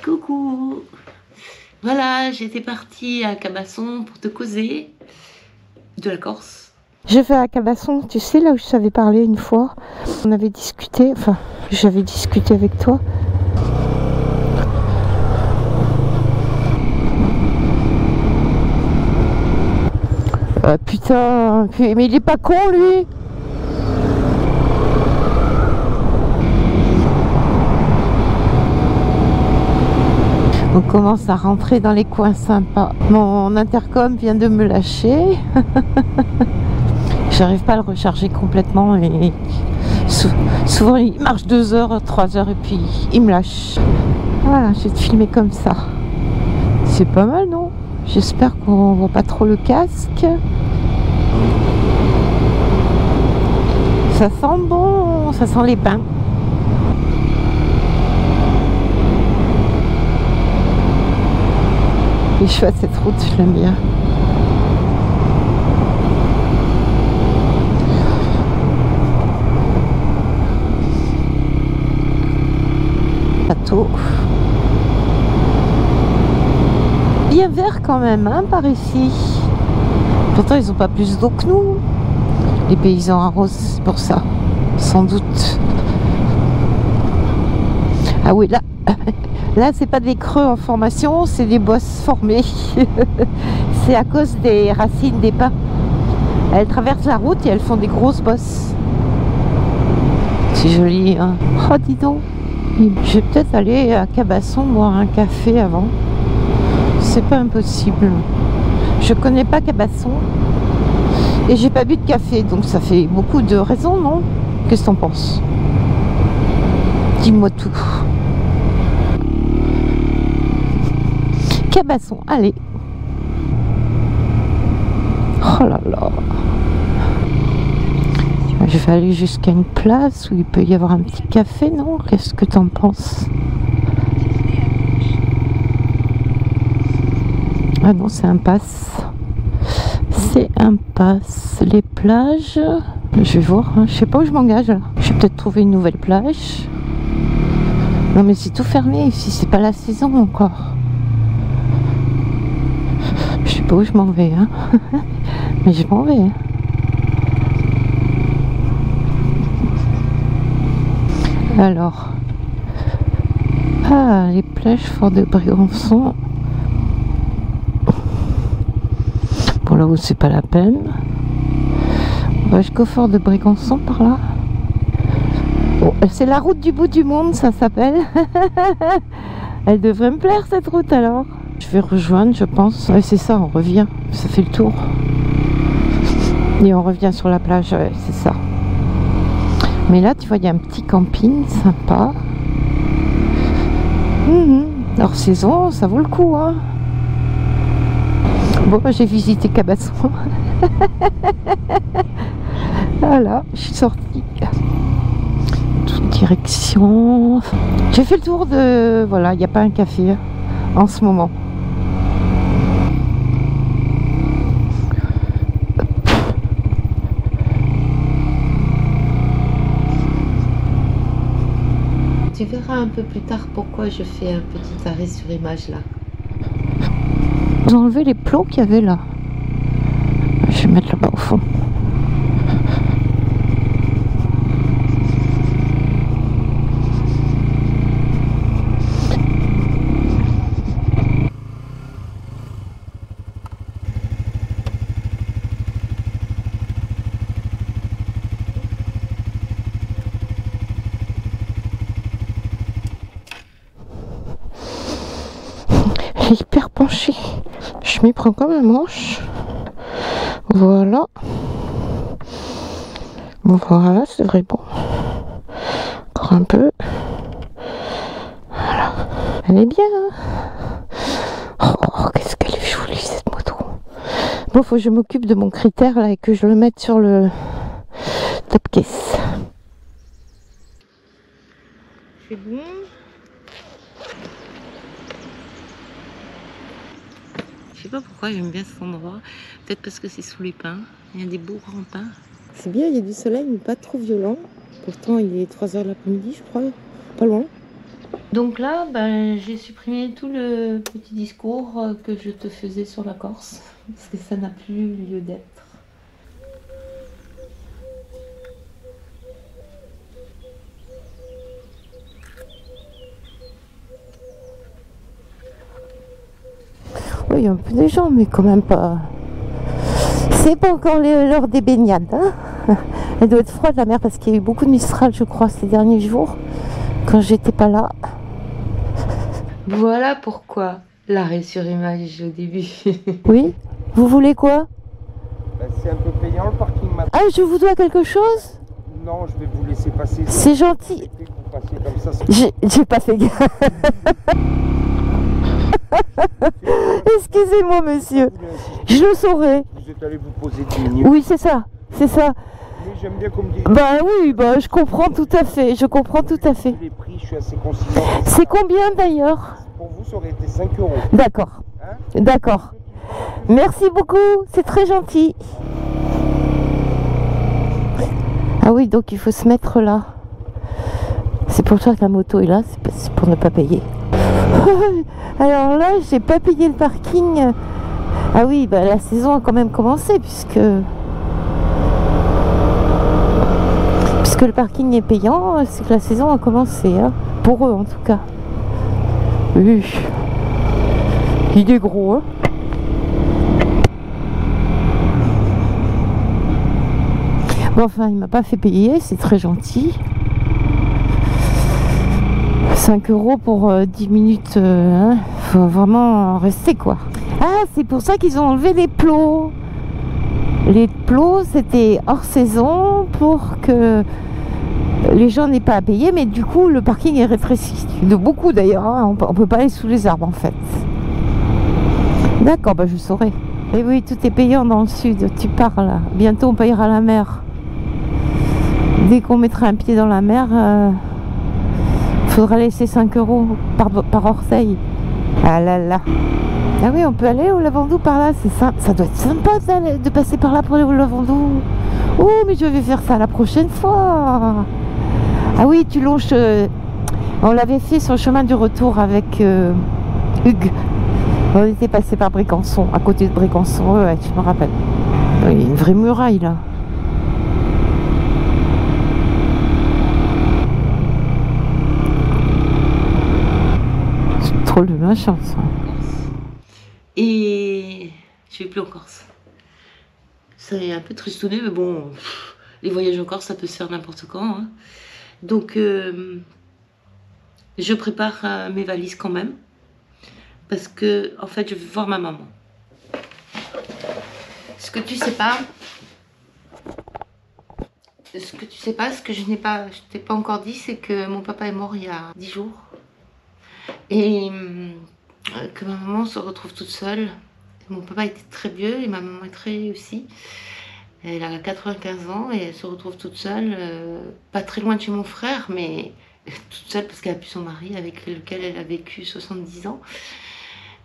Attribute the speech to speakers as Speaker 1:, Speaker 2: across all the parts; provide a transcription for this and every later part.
Speaker 1: Coucou! Voilà, j'étais partie à Cabasson pour te causer de la Corse.
Speaker 2: Je vais à Cabasson, tu sais, là où je t'avais parlé une fois. On avait discuté, enfin, j'avais discuté avec toi. Putain, mais il est pas con lui. On commence à rentrer dans les coins sympas. Mon intercom vient de me lâcher. J'arrive pas à le recharger complètement et souvent il marche 2 heures, 3 heures et puis il me lâche. Voilà, je vais te filmer comme ça. C'est pas mal, non? J'espère qu'on voit pas trop le casque. Ça sent bon, ça sent les pains. Et je fais cette route, je l'aime bien. Bateau. Bien vert quand même, hein, par ici. Pourtant, ils n'ont pas plus d'eau que nous. Les paysans arrosent, c'est pour ça, sans doute. Ah oui, là, là c'est pas des creux en formation, c'est des bosses formées. C'est à cause des racines des pins. Elles traversent la route et elles font des grosses bosses. C'est joli, hein. Oh, dis donc. Je vais peut-être aller à Cabasson boire un café avant. C'est pas impossible. Je connais pas Cabasson. Et j'ai pas bu de café, donc ça fait beaucoup de raisons, non? Qu'est-ce que t'en penses? Dis-moi tout. Cabasson, allez. Oh là là. Je vais aller jusqu'à une place où il peut y avoir un petit café, non? Qu'est-ce que t'en penses? Ah non, c'est un pass. C'est un pass. Les plages, je vais voir, hein. Je sais pas où je m'engage là. Je vais peut-être trouver une nouvelle plage. Non mais c'est tout fermé ici, c'est pas la saison encore. Je sais pas où je m'en vais, hein. Mais je m'en vais, hein. Alors, ah, les plages Fort de Brégançon. Bon, là où c'est pas la peine. On va jusqu'au Fort de Brégançon par là. Oh, c'est la route du bout du monde, ça s'appelle. Elle devrait me plaire cette route alors. Je vais rejoindre, je pense. Ouais, c'est ça, on revient. Ça fait le tour. Et on revient sur la plage, ouais, c'est ça. Mais là, tu vois, il y a un petit camping sympa. Hors saison, ça vaut le coup, hein. Bon, j'ai visité Cabasson. Voilà, je suis sortie. Toute direction. J'ai fait le tour de... Voilà, il n'y a pas un café en ce moment.
Speaker 1: Tu verras un peu plus tard pourquoi je fais un petit arrêt sur image là.
Speaker 2: Vous enlevez les plots qu'il y avait là. Je vais mettre là-bas au fond. Hyper penché. Je m'y prends comme un manche. Voilà. Voilà, c'est vrai bon. Encore un peu. Voilà. Elle est bien, hein. Oh, qu'est-ce qu'elle est jolie cette moto. Bon, faut que je m'occupe de mon critère là et que je le mette sur le Top caisse.
Speaker 1: C'est bon. Je sais pas pourquoi j'aime bien cet endroit. Peut-être parce que c'est sous les pins. Il y a des beaux grands pins. C'est bien, il y a du soleil, mais pas trop violent. Pourtant, il est 3 h de l'après-midi, je crois. Pas loin. Donc là, j'ai supprimé tout le petit discours que je te faisais sur la Corse. Parce que ça n'a plus lieu d'être.
Speaker 2: Oui, il y a un peu des gens, mais quand même pas. C'est pas encore l'heure des baignades. Hein. Elle doit être froide la mer parce qu'il y a eu beaucoup de Mistral, je crois, ces derniers jours, quand j'étais pas là.
Speaker 1: Voilà pourquoi l'arrêt sur image au début.
Speaker 2: Oui. Vous voulez quoi?
Speaker 3: C'est un peu payant le parking maintenant.
Speaker 2: Ah, je vous dois quelque chose?
Speaker 3: Non, je vais vous laisser passer.
Speaker 2: C'est gentil.
Speaker 3: Vous passiez comme ça,
Speaker 2: J'ai pas fait gaffe. Excusez-moi, monsieur. Je le saurai.
Speaker 3: Vous êtes allé vous poser 10 minutes.
Speaker 2: Oui, c'est ça. C'est ça.
Speaker 3: Mais j'aime bien qu'on me dise.
Speaker 2: Bah oui, bah je comprends tout à fait. Je comprends tout à fait.
Speaker 3: Les prix, je suis assez conciliant.
Speaker 2: C'est combien d'ailleurs?
Speaker 3: Pour vous, ça aurait été 5 €.
Speaker 2: D'accord.
Speaker 3: Hein?
Speaker 2: D'accord. Merci beaucoup. C'est très gentil. Ah oui, donc il faut se mettre là. C'est pour ça que la moto est là. C'est pour ne pas payer. Alors là, j'ai pas payé le parking. Ah oui, bah la saison a quand même commencé puisque le parking est payant, c'est que la saison a commencé, hein, pour eux en tout cas. Oui. Il est gros, hein. Bon, enfin, il m'a pas fait payer, c'est très gentil. 5 € pour 10 minutes, hein, faut vraiment rester quoi. Ah, c'est pour ça qu'ils ont enlevé les plots. Les plots, c'était hors saison pour que les gens n'aient pas à payer, mais du coup, le parking est rétréci. De beaucoup d'ailleurs, hein, on peut pas aller sous les arbres en fait. D'accord, bah je saurai. Et oui, tout est payant dans le sud, tu parles. Bientôt on payera la mer. Dès qu'on mettra un pied dans la mer, faudra laisser 5 € par orteil. Ah là là. Ah oui, on peut aller au Lavandou par là, c'est ça. Ça doit être sympa de passer par là pour aller au Lavandou. Oh, mais je vais faire ça la prochaine fois. Ah oui, tu longes. On l'avait fait sur le chemin du retour avec Hugues. On était passé par Brécançon, à côté de Brécançon. Ouais, je me rappelle. Il y a une vraie muraille là. C'est trop de ma chance.
Speaker 1: Et je vais plus en Corse. Ça est un peu tristouné, mais bon, les voyages en Corse, ça peut se faire n'importe quand. Hein. Donc, je prépare mes valises quand même. Parce que, en fait, je vais voir ma maman. Ce que tu sais pas, ce que je t'ai pas encore dit, c'est que mon papa est mort il y a 10 jours. Et que ma maman se retrouve toute seule. Mon papa était très vieux et ma maman est très vieille aussi. Elle a 95 ans et elle se retrouve toute seule, pas très loin de chez mon frère, mais toute seule parce qu'elle a plus son mari avec lequel elle a vécu 70 ans.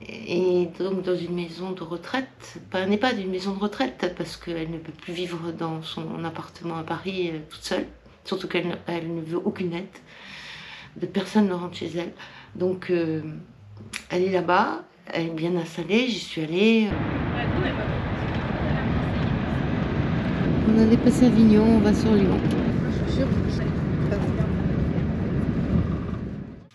Speaker 1: Et donc dans une maison de retraite, pas n'est pas d'une maison de retraite parce qu'elle ne peut plus vivre dans son appartement à Paris toute seule, surtout qu'elle ne veut aucune aide, de personne ne rentre chez elle. Donc elle est là-bas, elle est bien installée, j'y suis allée. On a dépassé Avignon, on va sur Lyon.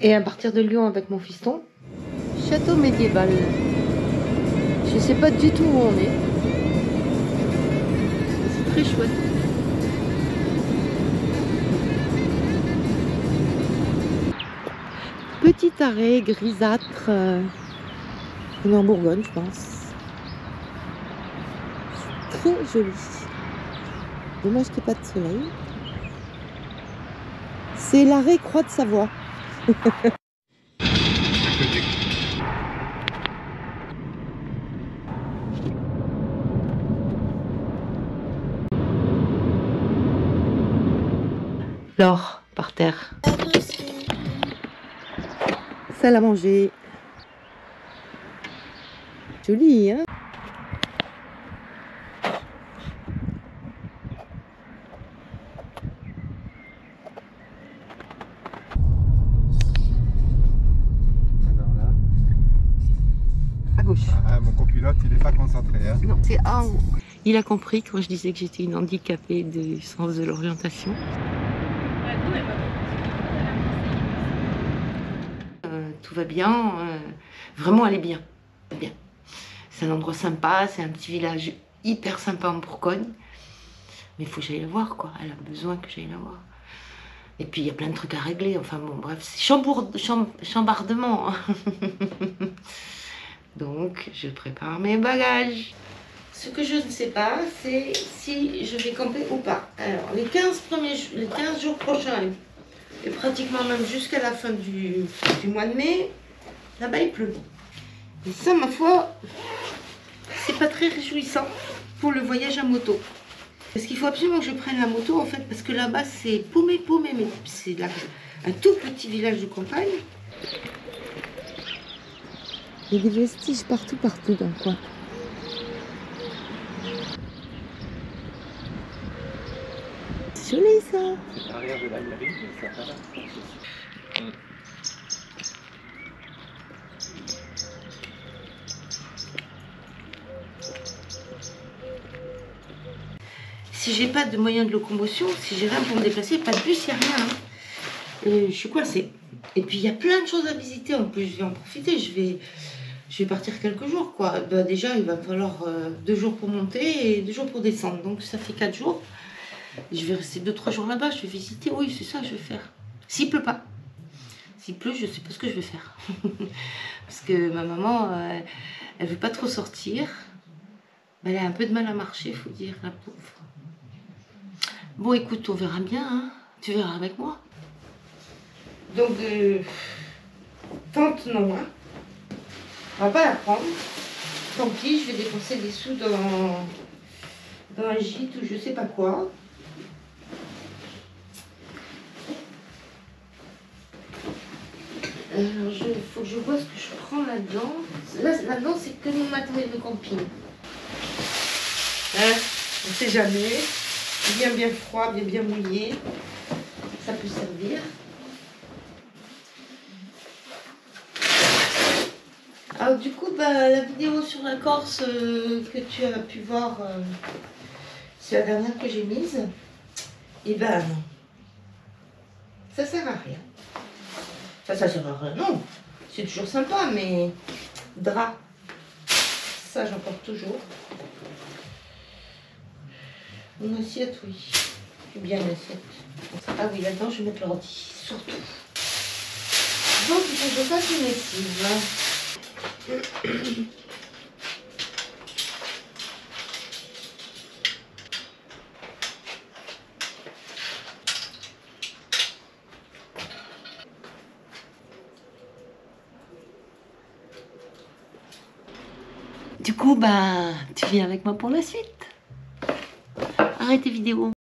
Speaker 1: Et à partir de Lyon avec mon fiston, château médiéval. Je sais pas du tout où on est. C'est très chouette. Petit arrêt grisâtre. On est en Bourgogne, je pense. C'est très joli. Dommage qu'il n'y ait pas de soleil. C'est l'arrêt Croix de Savoie. Flore par terre.
Speaker 2: Ça l'a mangé. Joli, hein?
Speaker 3: Alors là.
Speaker 2: À gauche.
Speaker 3: Ah, mon copilote, il n'est pas concentré. Hein.
Speaker 2: Non, c'est en haut.
Speaker 1: Il a compris quand je disais que j'étais une handicapée du sens de l'orientation. Tout va bien, vraiment elle est bien. Bien. C'est un endroit sympa, c'est un petit village hyper sympa en Bourgogne. Mais il faut que j'aille la voir, quoi. Elle a besoin que j'aille la voir. Et puis il y a plein de trucs à régler. Enfin bon, bref, c'est chambardement. Donc je prépare mes bagages. Ce que je ne sais pas, c'est si je vais camper ou pas. Alors les 15 jours prochains, et pratiquement même jusqu'à la fin du mois de mai, là-bas il pleut. Et ça, ma foi, c'est pas très réjouissant pour le voyage à moto. Parce qu'il faut absolument que je prenne la moto en fait, parce que là-bas c'est paumé, mais c'est un tout petit village de campagne.
Speaker 2: Il y a des vestiges partout dans le coin. C'est joli ça.
Speaker 3: C'est l'arrière de la mairie, mais ça va.
Speaker 1: Si j'ai pas de moyen de locomotion, si j'ai rien pour me déplacer, pas de bus, il n'y a rien. Hein. Je suis coincée. Et puis il y a plein de choses à visiter. En plus, je vais en profiter. Je vais partir quelques jours, quoi. Bah, déjà, il va me falloir 2 jours pour monter et 2 jours pour descendre. Donc ça fait 4 jours. Je vais rester 2-3 jours là-bas. Je vais visiter. Oui, c'est ça que je vais faire. S'il pleut pas. S'il pleut, je sais pas ce que je vais faire. Parce que ma maman, elle veut pas trop sortir. Elle a un peu de mal à marcher, il faut dire, la pauvre. Bon, écoute, on verra bien, hein. Tu verras avec moi. Donc, tente, non, hein. On va pas la prendre. Tant pis, je vais dépenser des sous dans un gîte ou je sais pas quoi. Alors, il faut que je vois ce que je prends là-dedans. Là-dedans, c'est que mon matériel de camping. Hein, on ne sait jamais. Bien froid, bien mouillé. Ça peut servir. Alors du coup, bah, la vidéo sur la Corse que tu as pu voir, c'est la dernière que j'ai mise. Et ben non. Ça sert à rien. Enfin, ça sert à rien, non. C'est toujours sympa, mais drap. Ça, j'en porte toujours. Mon assiette, oui. J'ai bien l'assiette. Ah oui, là-dedans, je vais mettre l'ordi, surtout. Donc, il faut que je fasse une lessive. Du coup, bah, tu viens avec moi pour la suite. Arrête tes vidéos.